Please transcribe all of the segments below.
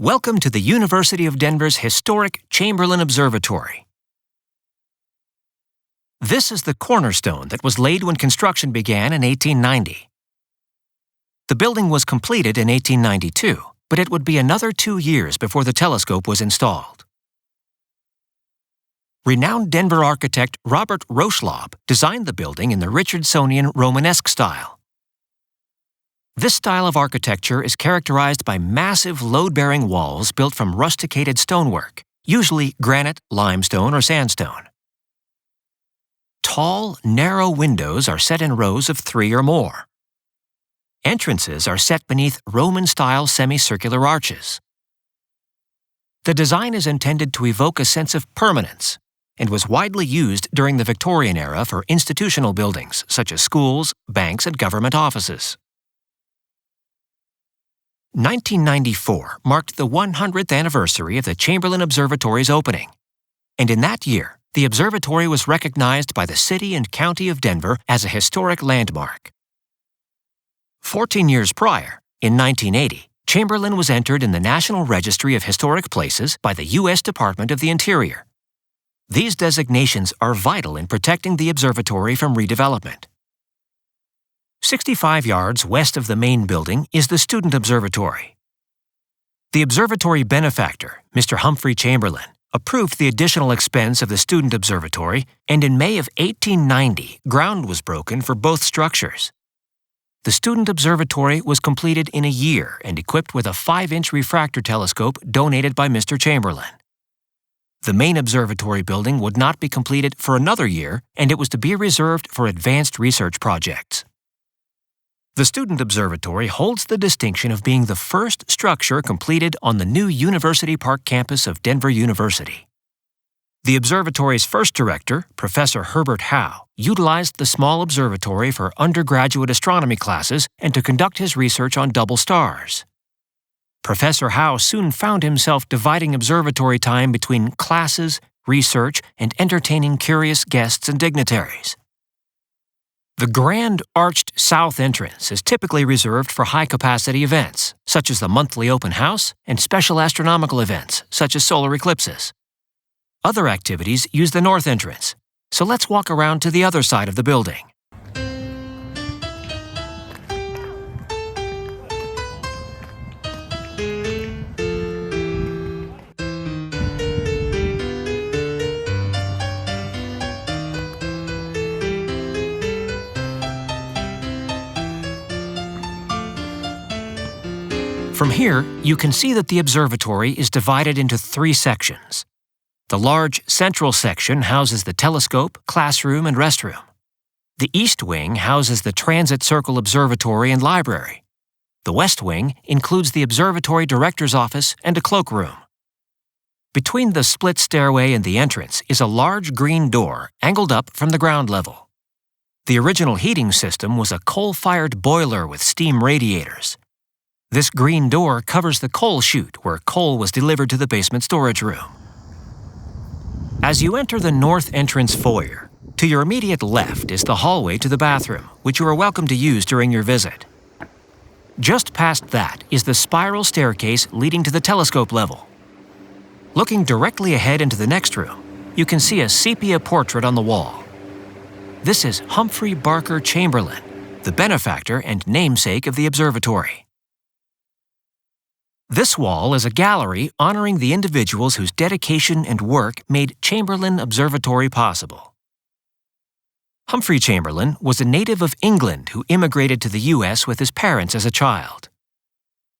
Welcome to the University of Denver's historic Chamberlin Observatory. This is the cornerstone that was laid when construction began in 1890. The building was completed in 1892, but it would be another 2 years before the telescope was installed. Renowned Denver architect Robert Rochelaub designed the building in the Richardsonian Romanesque style. This style of architecture is characterized by massive load-bearing walls built from rusticated stonework, usually granite, limestone, or sandstone. Tall, narrow windows are set in rows of 3 or more. Entrances are set beneath Roman-style semicircular arches. The design is intended to evoke a sense of permanence and was widely used during the Victorian era for institutional buildings such as schools, banks, and government offices. 1994 marked the 100th anniversary of the Chamberlin Observatory's opening, and in that year, the observatory was recognized by the City and County of Denver as a historic landmark. 14 years prior, in 1980, Chamberlin was entered in the National Registry of Historic Places by the U.S. Department of the Interior. These designations are vital in protecting the observatory from redevelopment. 65 yards west of the main building is the Student Observatory. The observatory benefactor, Mr. Humphrey Chamberlin, approved the additional expense of the Student Observatory, and in May of 1890, ground was broken for both structures. The Student Observatory was completed in a year and equipped with a 5-inch refractor telescope donated by Mr. Chamberlin. The main observatory building would not be completed for another year, and it was to be reserved for advanced research projects. The Student Observatory holds the distinction of being the first structure completed on the new University Park campus of Denver University. The observatory's first director, Professor Herbert Howe, utilized the small observatory for undergraduate astronomy classes and to conduct his research on double stars. Professor Howe soon found himself dividing observatory time between classes, research, and entertaining curious guests and dignitaries. The grand arched south entrance is typically reserved for high-capacity events, such as the monthly open house and special astronomical events, such as solar eclipses. Other activities use the north entrance, so let's walk around to the other side of the building. From here, you can see that the observatory is divided into 3 sections. The large central section houses the telescope, classroom, and restroom. The east wing houses the Transit Circle Observatory and library. The west wing includes the observatory director's office and a cloakroom. Between the split stairway and the entrance is a large green door angled up from the ground level. The original heating system was a coal-fired boiler with steam radiators. This green door covers the coal chute where coal was delivered to the basement storage room. As you enter the north entrance foyer, to your immediate left is the hallway to the bathroom, which you are welcome to use during your visit. Just past that is the spiral staircase leading to the telescope level. Looking directly ahead into the next room, you can see a sepia portrait on the wall. This is Humphrey Barker Chamberlin, the benefactor and namesake of the observatory. This wall is a gallery honoring the individuals whose dedication and work made Chamberlin Observatory possible. Humphrey Chamberlin was a native of England who immigrated to the U.S. with his parents as a child.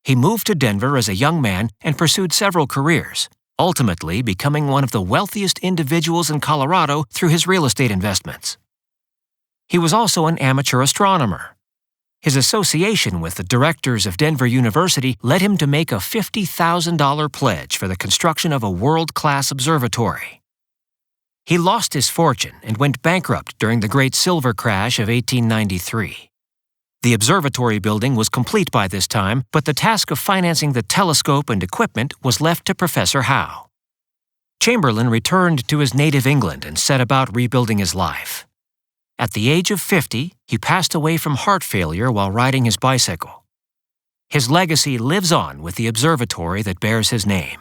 He moved to Denver as a young man and pursued several careers, ultimately becoming one of the wealthiest individuals in Colorado through his real estate investments. He was also an amateur astronomer. His association with the directors of Denver University led him to make a $50,000 pledge for the construction of a world-class observatory. He lost his fortune and went bankrupt during the Great Silver Crash of 1893. The observatory building was complete by this time, but the task of financing the telescope and equipment was left to Professor Howe. Chamberlin returned to his native England and set about rebuilding his life. At the age of 50, he passed away from heart failure while riding his bicycle. His legacy lives on with the observatory that bears his name.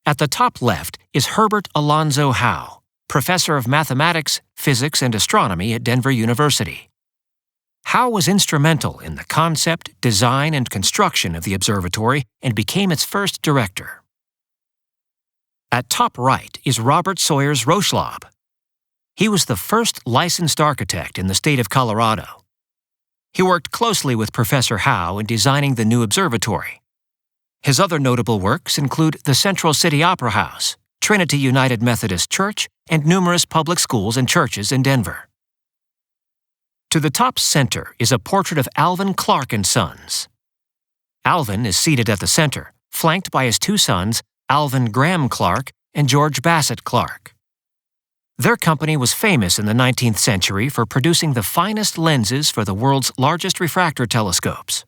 At the top left is Herbert Alonzo Howe, professor of mathematics, physics, and astronomy at Denver University. Howe was instrumental in the concept, design, and construction of the observatory and became its first director. At top right is Robert Sawyers Rochelaub. He was the first licensed architect in the state of Colorado. He worked closely with Professor Howe in designing the new observatory. His other notable works include the Central City Opera House, Trinity United Methodist Church, and numerous public schools and churches in Denver. To the top center is a portrait of Alvin Clark and Sons. Alvin is seated at the center, flanked by his two sons, Alvin Graham Clark and George Bassett Clark. Their company was famous in the 19th century for producing the finest lenses for the world's largest refractor telescopes.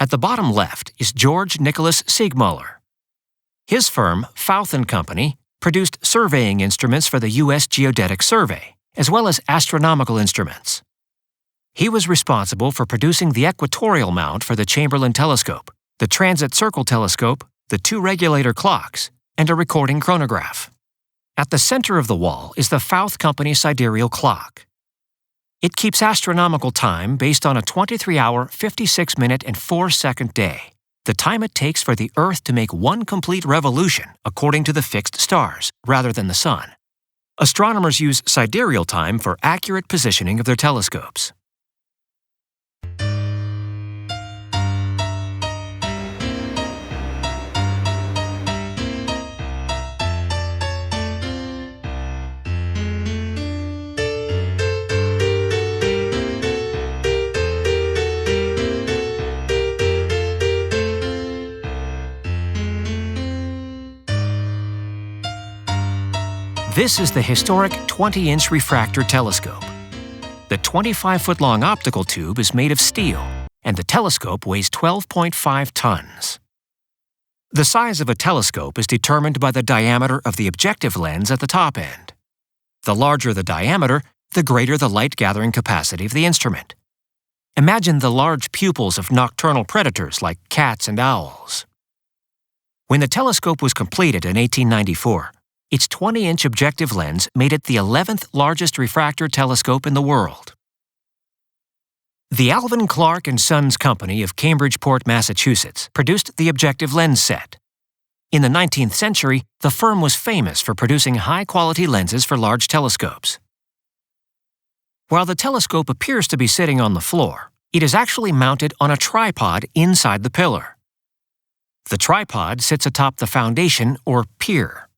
At the bottom left is George Nicholas Siegmuller. His firm, Fouth & Company, produced surveying instruments for the U.S. Geodetic Survey, as well as astronomical instruments. He was responsible for producing the equatorial mount for the Chamberlin telescope, the transit circle telescope, the two regulator clocks, and a recording chronograph. At the center of the wall is the Fouth Company sidereal clock. It keeps astronomical time based on a 23-hour, 56-minute, and 4-second day, the time it takes for the Earth to make one complete revolution according to the fixed stars, rather than the Sun. Astronomers use sidereal time for accurate positioning of their telescopes. This is the historic 20-inch refractor telescope. The 25-foot-long optical tube is made of steel, and the telescope weighs 12.5 tons. The size of a telescope is determined by the diameter of the objective lens at the top end. The larger the diameter, the greater the light-gathering capacity of the instrument. Imagine the large pupils of nocturnal predators like cats and owls. When the telescope was completed in 1894, its 20-inch objective lens made it the 11th largest refractor telescope in the world. The Alvin Clark and Sons Company of Cambridgeport, Massachusetts, produced the objective lens set. In the 19th century, the firm was famous for producing high-quality lenses for large telescopes. While the telescope appears to be sitting on the floor, it is actually mounted on a tripod inside the pillar. The tripod sits atop the foundation, or pier.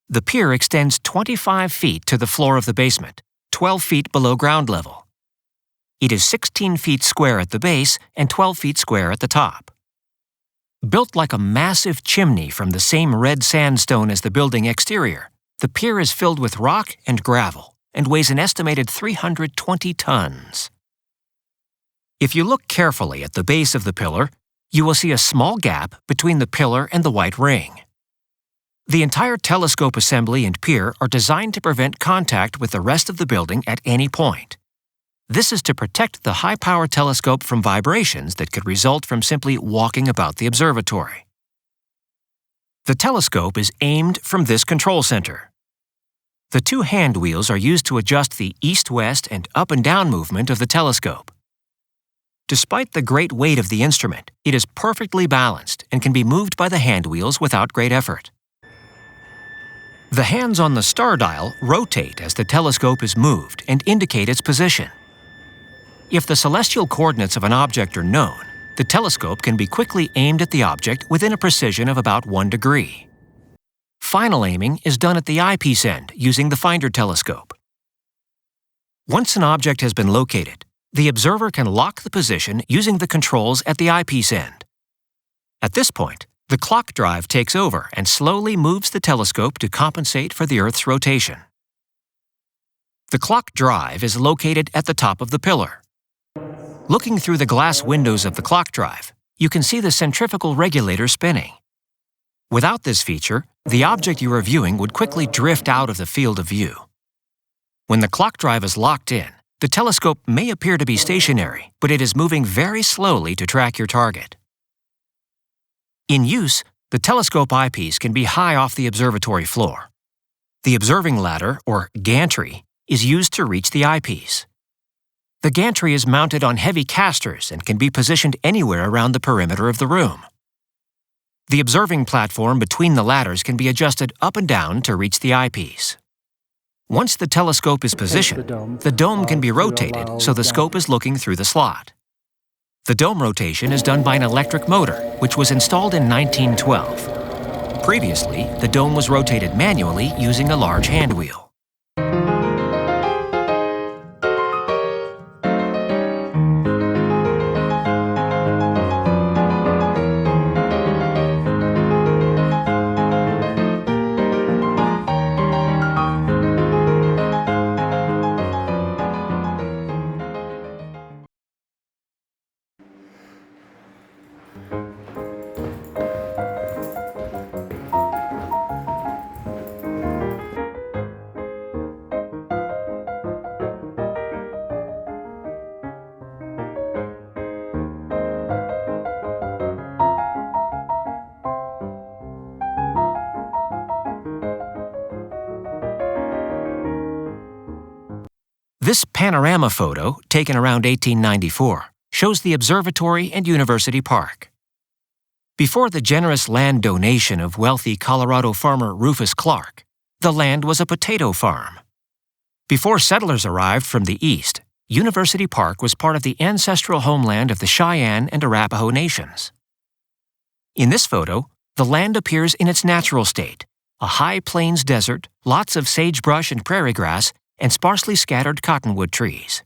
The pier extends 25 feet to the floor of the basement, 12 feet below ground level. It is 16 feet square at the base and 12 feet square at the top. Built like a massive chimney from the same red sandstone as the building exterior, the pier is filled with rock and gravel and weighs an estimated 320 tons. If you look carefully at the base of the pillar, you will see a small gap between the pillar and the white ring. The entire telescope assembly and pier are designed to prevent contact with the rest of the building at any point. This is to protect the high-power telescope from vibrations that could result from simply walking about the observatory. The telescope is aimed from this control center. The two hand wheels are used to adjust the east-west and up-and-down movement of the telescope. Despite the great weight of the instrument, it is perfectly balanced and can be moved by the hand wheels without great effort. The hands on the star dial rotate as the telescope is moved and indicate its position. If the celestial coordinates of an object are known, the telescope can be quickly aimed at the object within a precision of about 1 degree. Final aiming is done at the eyepiece end using the finder telescope. Once an object has been located, the observer can lock the position using the controls at the eyepiece end. At this point, the clock drive takes over and slowly moves the telescope to compensate for the Earth's rotation. The clock drive is located at the top of the pillar. Looking through the glass windows of the clock drive, you can see the centrifugal regulator spinning. Without this feature, the object you are viewing would quickly drift out of the field of view. When the clock drive is locked in, the telescope may appear to be stationary, but it is moving very slowly to track your target. In use, the telescope eyepiece can be high off the observatory floor. The observing ladder, or gantry, is used to reach the eyepiece. The gantry is mounted on heavy casters and can be positioned anywhere around the perimeter of the room. The observing platform between the ladders can be adjusted up and down to reach the eyepiece. Once the telescope is positioned, the dome can be rotated so the scope is looking through the slot. The dome rotation is done by an electric motor, which was installed in 1912. Previously, the dome was rotated manually using a large hand wheel. This panorama photo, taken around 1894, shows the observatory and University Park. Before the generous land donation of wealthy Colorado farmer Rufus Clark, the land was a potato farm. Before settlers arrived from the east, University Park was part of the ancestral homeland of the Cheyenne and Arapaho nations. In this photo, the land appears in its natural state, a high plains desert, lots of sagebrush and prairie grass, and sparsely scattered cottonwood trees.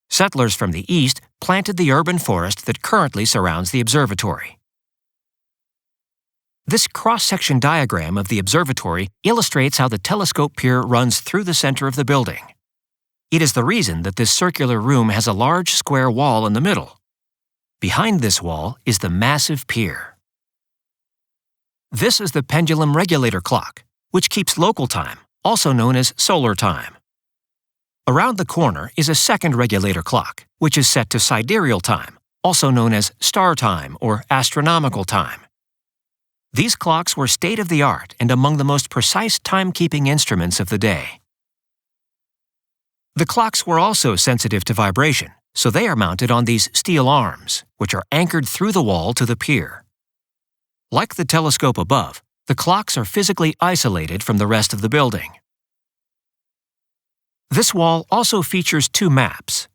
Settlers from the east planted the urban forest that currently surrounds the observatory. This cross-section diagram of the observatory illustrates how the telescope pier runs through the center of the building. It is the reason that this circular room has a large square wall in the middle. Behind this wall is the massive pier. This is the pendulum regulator clock, which keeps local time, also known as solar time. Around the corner is a second regulator clock, which is set to sidereal time, also known as star time or astronomical time. These clocks were state-of-the-art and among the most precise timekeeping instruments of the day. The clocks were also sensitive to vibration, so they are mounted on these steel arms, which are anchored through the wall to the pier. Like the telescope above, the clocks are physically isolated from the rest of the building. This wall also features two maps.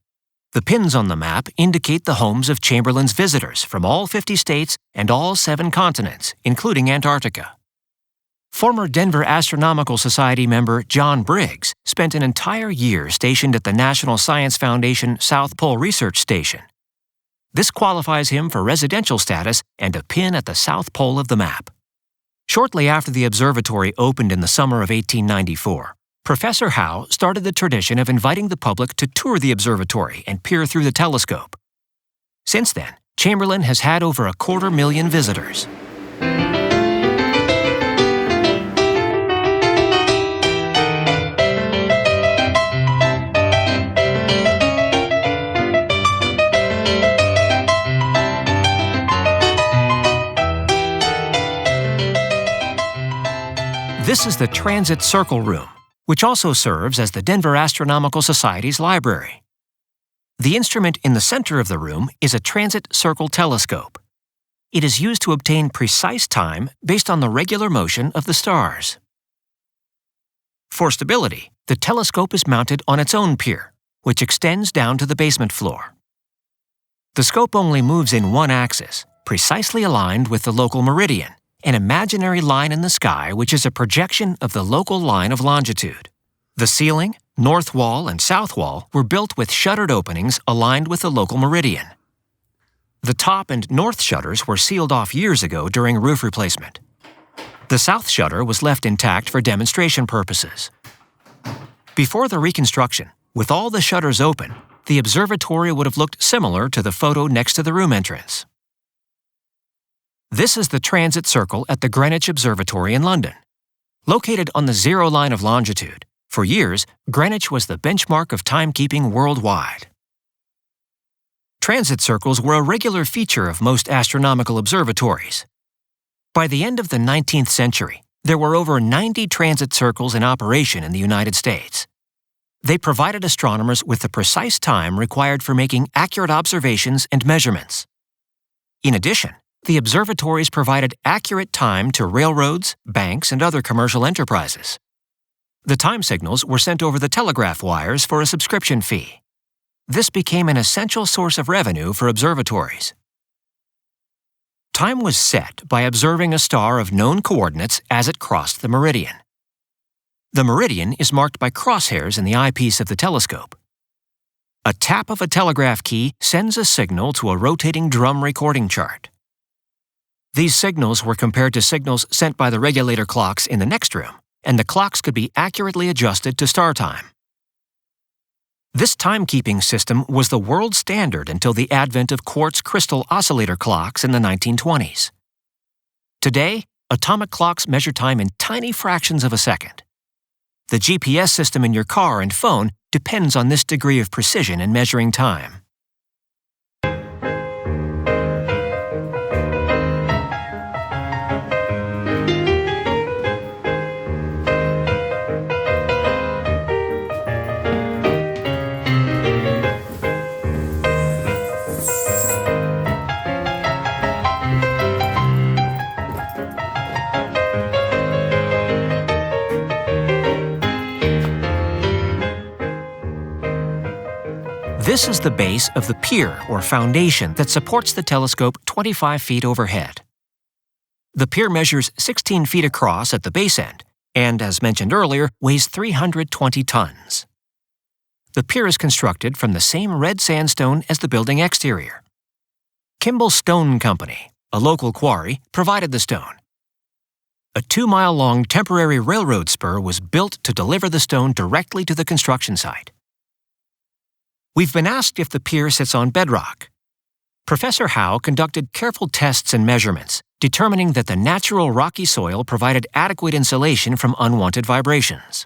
The pins on the map indicate the homes of Chamberlin's visitors from all 50 states and all 7 continents, including Antarctica. Former Denver Astronomical Society member John Briggs spent an entire year stationed at the National Science Foundation South Pole Research Station. This qualifies him for residential status and a pin at the South Pole of the map. Shortly after the observatory opened in the summer of 1894, Professor Howe started the tradition of inviting the public to tour the observatory and peer through the telescope. Since then, Chamberlin has had over 250,000 visitors. This is the Transit Circle Room, which also serves as the Denver Astronomical Society's library. The instrument in the center of the room is a transit circle telescope. It is used to obtain precise time based on the regular motion of the stars. For stability, the telescope is mounted on its own pier, which extends down to the basement floor. The scope only moves in one axis, precisely aligned with the local meridian, an imaginary line in the sky which is a projection of the local line of longitude. The ceiling, north wall, and south wall were built with shuttered openings aligned with the local meridian. The top and north shutters were sealed off years ago during roof replacement. The south shutter was left intact for demonstration purposes. Before the reconstruction, with all the shutters open, the observatory would have looked similar to the photo next to the room entrance. This is the transit circle at the Greenwich Observatory in London. Located on the zero line of longitude, For years, Greenwich was the benchmark of timekeeping worldwide. Transit circles were a regular feature of most astronomical observatories. By the end of the 19th century, there were over 90 transit circles in operation in the United States. They provided astronomers with the precise time required for making accurate observations and measurements. In addition, the observatories provided accurate time to railroads, banks, and other commercial enterprises. The time signals were sent over the telegraph wires for a subscription fee. This became an essential source of revenue for observatories. Time was set by observing a star of known coordinates as it crossed the meridian. The meridian is marked by crosshairs in the eyepiece of the telescope. A tap of a telegraph key sends a signal to a rotating drum recording chart. These signals were compared to signals sent by the regulator clocks in the next room, and the clocks could be accurately adjusted to star time. This timekeeping system was the world standard until the advent of quartz crystal oscillator clocks in the 1920s. Today, atomic clocks measure time in tiny fractions of a second. The GPS system in your car and phone depends on this degree of precision in measuring time. This is the base of the pier or foundation that supports the telescope 25 feet overhead. The pier measures 16 feet across at the base end and, as mentioned earlier, weighs 320 tons. The pier is constructed from the same red sandstone as the building exterior. Kimball Stone Company, a local quarry, provided the stone. A 2-mile-long temporary railroad spur was built to deliver the stone directly to the construction site. We've been asked if the pier sits on bedrock. Professor Howe conducted careful tests and measurements, determining that the natural rocky soil provided adequate insulation from unwanted vibrations.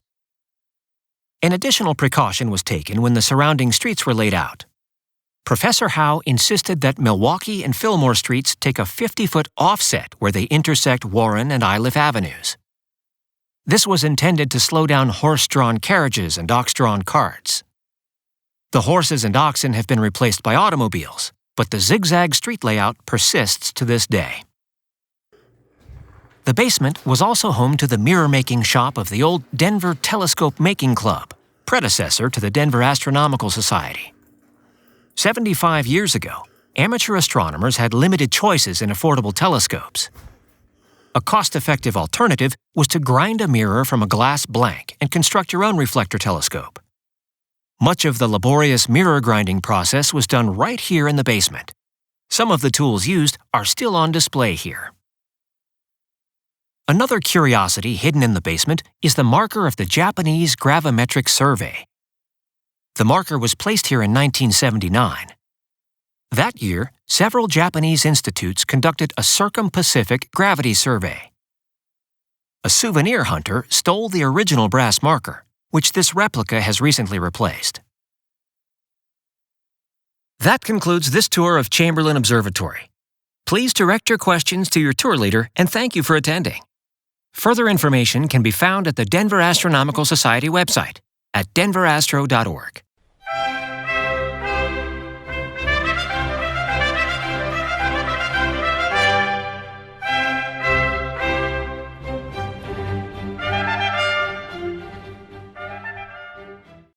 An additional precaution was taken when the surrounding streets were laid out. Professor Howe insisted that Milwaukee and Fillmore streets take a 50-foot offset where they intersect Warren and Iliff avenues. This was intended to slow down horse-drawn carriages and ox-drawn carts. The horses and oxen have been replaced by automobiles, but the zigzag street layout persists to this day. The basement was also home to the mirror-making shop of the old Denver Telescope Making Club, predecessor to the Denver Astronomical Society. 75 years ago, amateur astronomers had limited choices in affordable telescopes. A cost-effective alternative was to grind a mirror from a glass blank and construct your own reflector telescope. Much of the laborious mirror grinding process was done right here in the basement. Some of the tools used are still on display here. Another curiosity hidden in the basement is the marker of the Japanese Gravimetric Survey. The marker was placed here in 1979. That year, several Japanese institutes conducted a circum-Pacific gravity survey. A souvenir hunter stole the original brass marker, which this replica has recently replaced. That concludes this tour of Chamberlin Observatory. Please direct your questions to your tour leader and thank you for attending. Further information can be found at the Denver Astronomical Society website at denverastro.org.